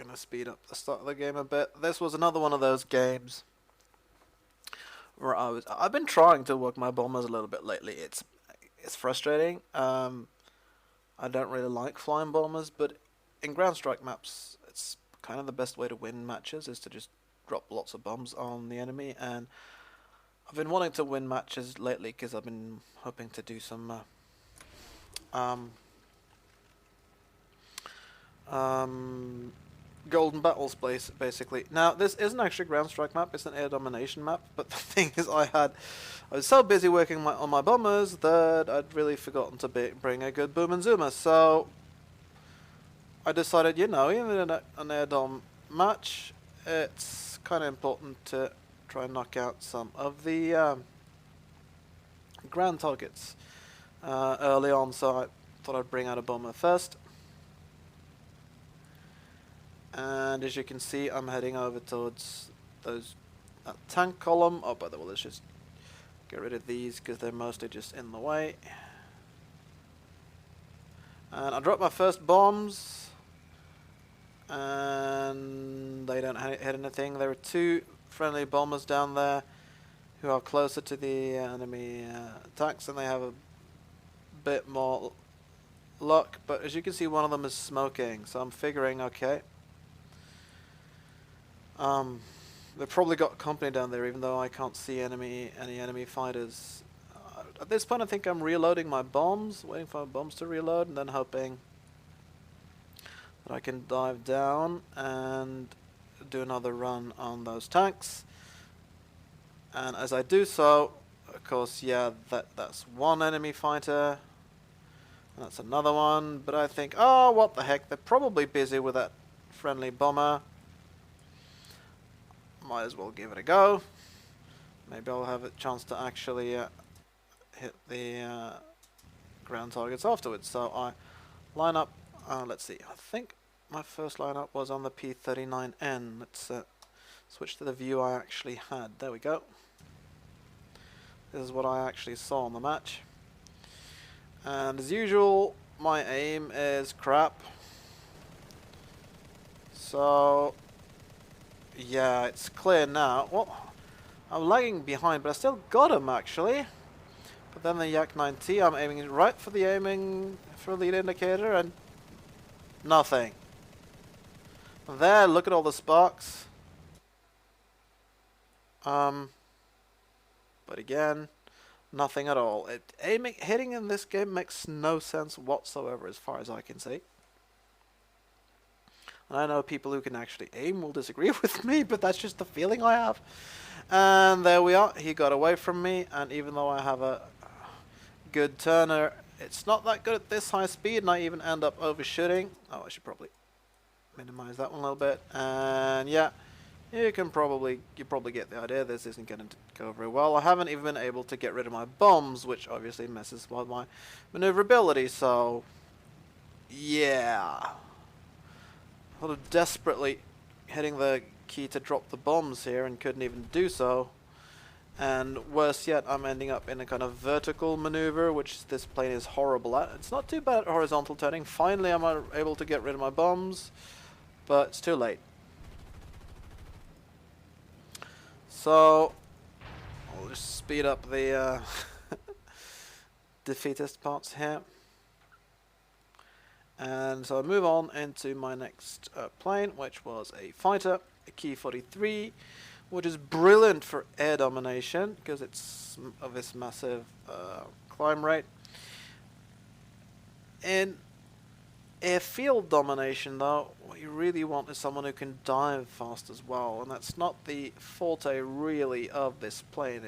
Gonna speed up the start of the game a bit. This was another one of those games where I've been trying to work my bombers a little bit lately. It's frustrating. I don't really like flying bombers, but in ground strike maps, it's kind of the best way to win matches is to just drop lots of bombs on the enemy. And I've been wanting to win matches lately because I've been hoping to do some um, golden battles basically. Now this isn't actually a ground strike map, it's an air domination map, but the thing is I was so busy working on my bombers that I'd really forgotten to bring a good boom and zoomer, so I decided, even in an air dom match, it's kind of important to try and knock out some of the ground targets early on, so I thought I'd bring out a bomber first. And as you can see, I'm heading over towards that tank column. Oh, by the way, let's just get rid of these because they're mostly just in the way. And I dropped my first bombs, and they don't hit anything. There are two friendly bombers down there who are closer to the enemy attacks, and they have a bit more luck. But as you can see, one of them is smoking, so I'm figuring, okay. They've probably got company down there, even though I can't see any enemy fighters. At this point, I think I'm reloading my bombs, waiting for my bombs to reload, and then hoping that I can dive down and do another run on those tanks. And as I do so, of course, yeah, that's one enemy fighter, and that's another one. But I think, oh, what the heck? They're probably busy with that friendly bomber. Might as well give it a go. Maybe I'll have a chance to actually hit the ground targets afterwards. So I line up, let's see, I think my first lineup was on the P39N. Let's switch to the view I actually had. There we go. This is what I actually saw on the match. And as usual, my aim is crap. So yeah, it's clear now. Well, I'm lagging behind, but I still got him actually. But then the Yak 9T, I'm aiming right for the lead indicator, and nothing. There, look at all the sparks. But again, nothing at all. Hitting in this game makes no sense whatsoever, as far as I can see. And I know people who can actually aim will disagree with me, but that's just the feeling I have. And there we are. He got away from me, and even though I have a good turner, it's not that good at this high speed, and I even end up overshooting. Oh, I should probably minimize that one a little bit. And yeah, you probably get the idea. This isn't going to go very well. I haven't even been able to get rid of my bombs, which obviously messes with my maneuverability. So yeah, sort of desperately hitting the key to drop the bombs here and couldn't even do so. And worse yet, I'm ending up in a kind of vertical maneuver, which this plane is horrible at. It's not too bad at horizontal turning. Finally, I'm able to get rid of my bombs, but it's too late. So I'll just speed up the defeatist parts here. And so I move on into my next plane, which was a fighter, a Ki 43, which is brilliant for air domination because it's of this massive climb rate. In airfield domination, though, what you really want is someone who can dive fast as well, and that's not the forte really of this plane.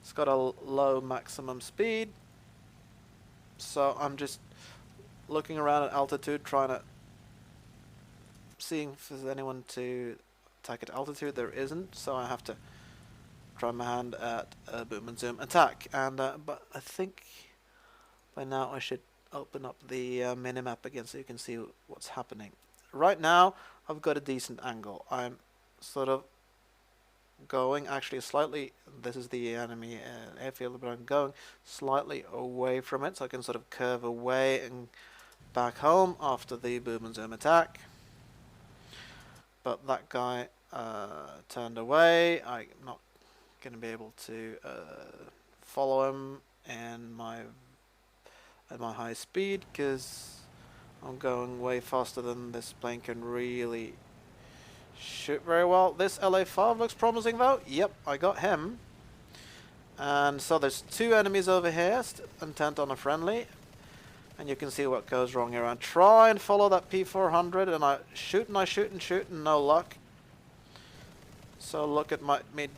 It's got a low maximum speed, so I'm just looking around at altitude, trying to seeing if there's anyone to attack at altitude. There isn't, so I have to try my hand at a boom and zoom attack. And but I think by now I should open up the minimap again so you can see what's happening. Right now I've got a decent angle. I'm sort of going actually slightly, this is the enemy airfield, but I'm going slightly away from it so I can sort of curve away and back home after the boom and zoom attack. but that guy turned away. I'm not going to be able to follow him and at my high speed because I'm going way faster than this plane can really shoot very well. This LA-5 looks promising though. Yep, I got him. And so there's two enemies over here intent on a friendly. And you can see what goes wrong here. I try and follow that P400 and I shoot and no luck. So look at me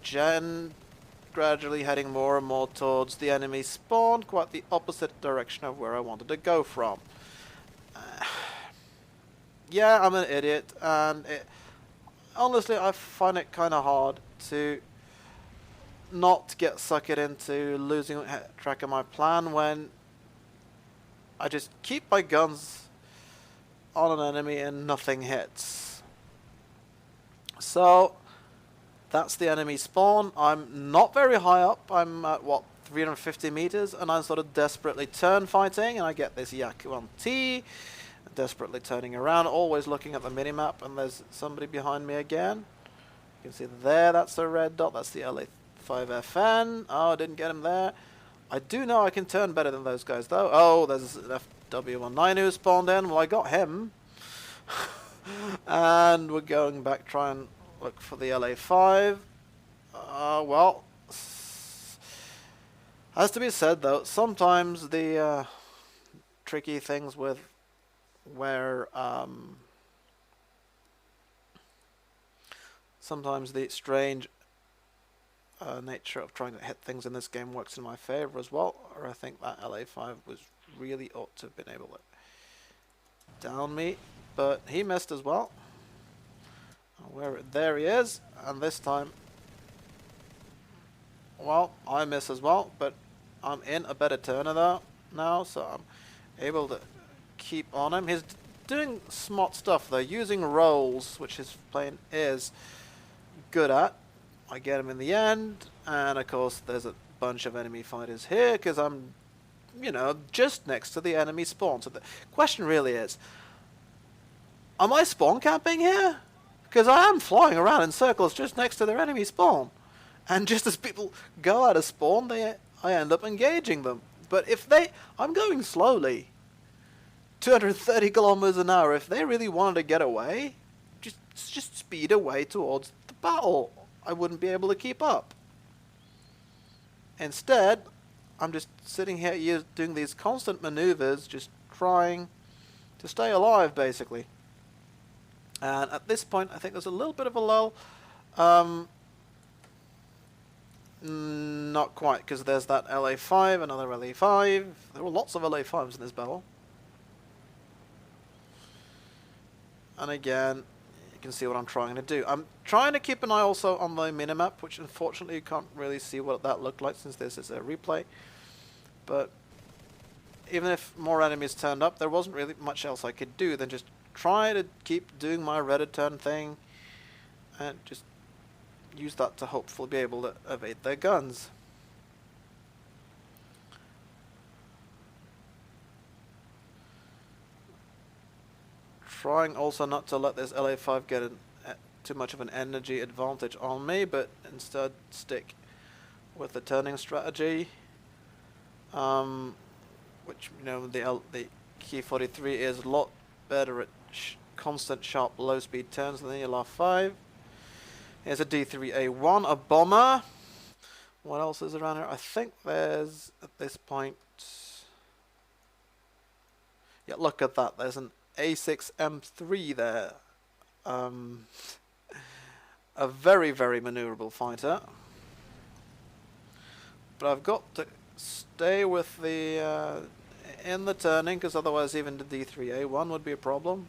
gradually heading more and more towards the enemy spawn, quite the opposite direction of where I wanted to go from. Yeah, I'm an idiot, and honestly I find it kind of hard to not get suckered into losing track of my plan when I just keep my guns on an enemy and nothing hits. So that's the enemy spawn. I'm not very high up. I'm at what, 350 meters, and I'm sort of desperately turn fighting, and I get this Yak-1T, desperately turning around, always looking at the minimap, and there's somebody behind me again. You can see there, that's a red dot, that's the LA-5FN. Oh, I didn't get him there. I do know I can turn better than those guys though. Oh, there's an FW-19 who spawned in. Well, I got him. And we're going back, try and look for the LA-5. Well, has to be said though, sometimes the tricky things with where sometimes the strange nature of trying to hit things in this game works in my favor as well, or I think that LA-5 was really ought to have been able to down me, but he missed as well. There he is, and this time, well, I miss as well, but I'm in a better turner though now, so I'm able to keep on him. He's doing smart stuff though, using rolls, which his plane is good at. I get him in the end, and of course there's a bunch of enemy fighters here because I'm, you know, just next to the enemy spawn. So the question really is, am I spawn camping here? Because I am flying around in circles just next to their enemy spawn, and just as people go out of spawn, I end up engaging them. But if I'm going slowly, 230 kilometers an hour. If they really wanted to get away, just speed away towards the battle. I wouldn't be able to keep up. Instead, I'm just sitting here doing these constant maneuvers, just trying to stay alive, basically. And at this point, I think there's a little bit of a lull. Not quite, because there's that LA-5, another LA-5. There were lots of LA-5s in this battle. And again, you can see what I'm trying to do. I'm trying to keep an eye also on the minimap, which unfortunately you can't really see what that looked like since this is a replay. But even if more enemies turned up, there wasn't really much else I could do than just try to keep doing my Reddit turn thing and just use that to hopefully be able to evade their guns. Trying also not to let this LA-5 get too much of an energy advantage on me, but instead stick with the turning strategy, which, you know, the Ki-43 is a lot better at constant sharp low speed turns than the LR-5. Here's a D3A1, a bomber. What else is around here? I think there's, at this point, yeah, look at that, there's an A6M3 there. A very, very maneuverable fighter. But I've got to stay with the in the turning, because otherwise even the D3A1 would be a problem.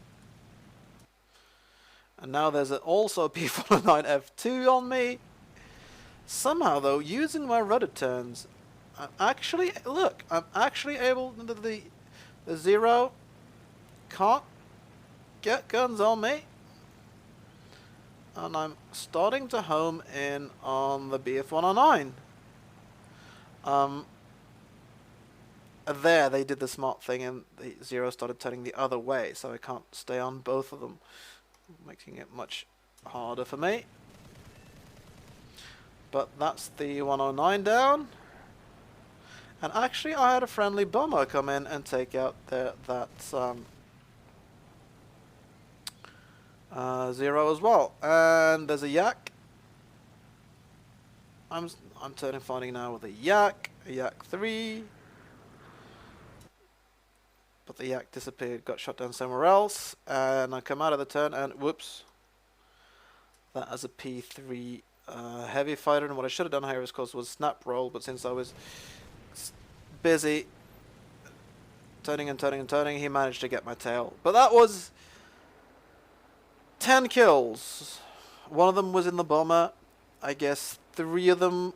And now there's also a P49F2 on me. Somehow though, using my rudder turns, I'm actually able to the Zero can't get guns on me, and I'm starting to home in on the BF-109. There they did the smart thing and the Zero started turning the other way, so I can't stay on both of them, making it much harder for me. But that's the 109 down. And actually, I had a friendly bomber come in and take out that Zero as well. And there's a Yak. I'm turning fighting now with a Yak 3. But the Yak disappeared, got shot down somewhere else. And I come out of the turn and whoops. That as a P3 heavy fighter. And what I should have done here, of course, was snap roll. But since I was busy turning and turning and turning, he managed to get my tail. But that was 10 kills. One of them was in the bomber. I guess 3 of them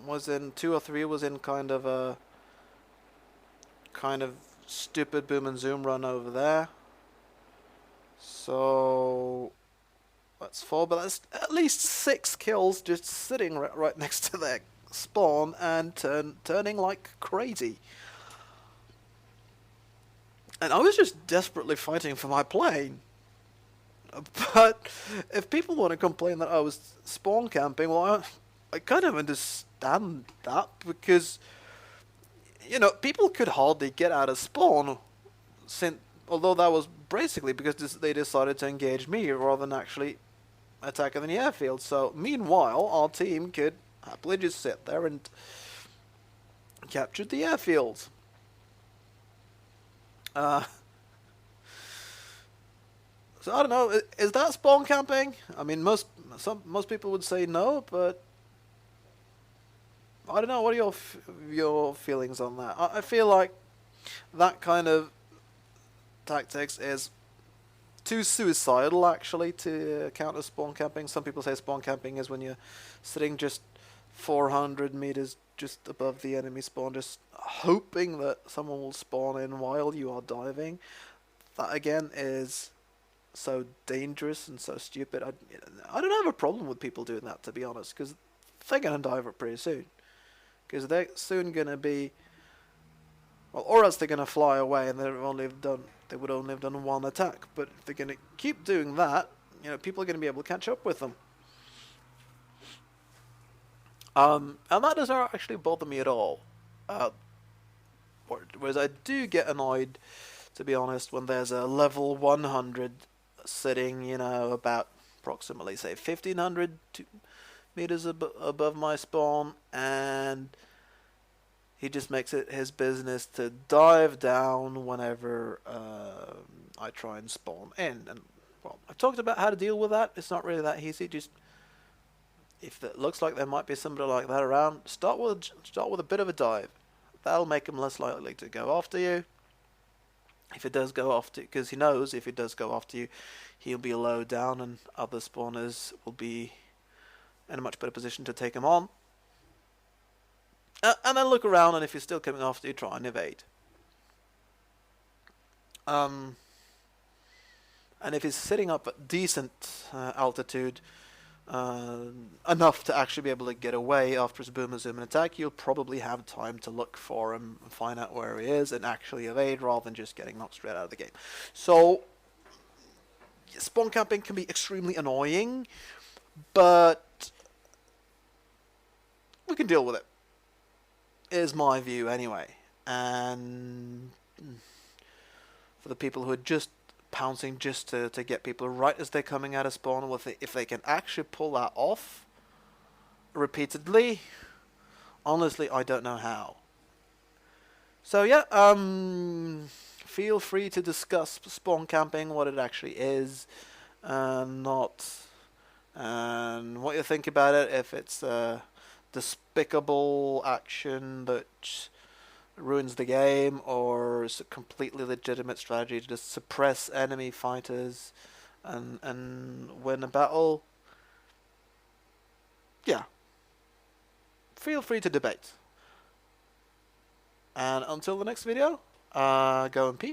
was in, 2 or 3 was in kind of stupid boom and zoom run over there. So that's 4, but that's at least 6 kills just sitting right next to their spawn and turning like crazy. And I was just desperately fighting for my plane. But if people want to complain that I was spawn camping, well, I kind of understand that, because, you know, people could hardly get out of spawn, although that was basically because they decided to engage me rather than actually attacking the airfield. So meanwhile, our team could happily just sit there and capture the airfield. So I don't know, is that spawn camping? I mean, most people would say no, but I don't know. What are your feelings on that? I feel like that kind of tactics is too suicidal, actually, to counter spawn camping. Some people say spawn camping is when you're sitting just 400 meters just above the enemy spawn, just hoping that someone will spawn in while you are diving. That again is so dangerous and so stupid. I don't have a problem with people doing that, to be honest, because they're going to dive it pretty soon. Because they're soon going to be, well, or else they're going to fly away and they would only have done 1 attack. But if they're going to keep doing that, you know, people are going to be able to catch up with them. And that doesn't actually bother me at all. Whereas I do get annoyed, to be honest, when there's a level 100 sitting, you know, about approximately, say, 1,500 meters above my spawn, and he just makes it his business to dive down whenever I try and spawn in. And, well, I've talked about how to deal with that. It's not really that easy. Just, if it looks like there might be somebody like that around, start with a bit of a dive. That'll make him less likely to go after you. If it does go after, because he knows if it does go after you, he'll be low down, and other spawners will be in a much better position to take him on. And then look around, and if he's still coming after you, try and evade. And if he's sitting up at decent altitude, enough to actually be able to get away after his boom and zoom and attack, you'll probably have time to look for him and find out where he is and actually evade rather than just getting knocked straight out of the game. So spawn camping can be extremely annoying, but we can deal with it, is my view anyway. And for the people who are just pouncing just to get people right as they're coming out of spawn, if they can actually pull that off repeatedly, honestly, I don't know how. So yeah, feel free to discuss spawn camping, what it actually is, and what you think about it, if it's a despicable action that ruins the game, or is a completely legitimate strategy to just suppress enemy fighters and win a battle. Yeah, feel free to debate. And until the next video, go in peace.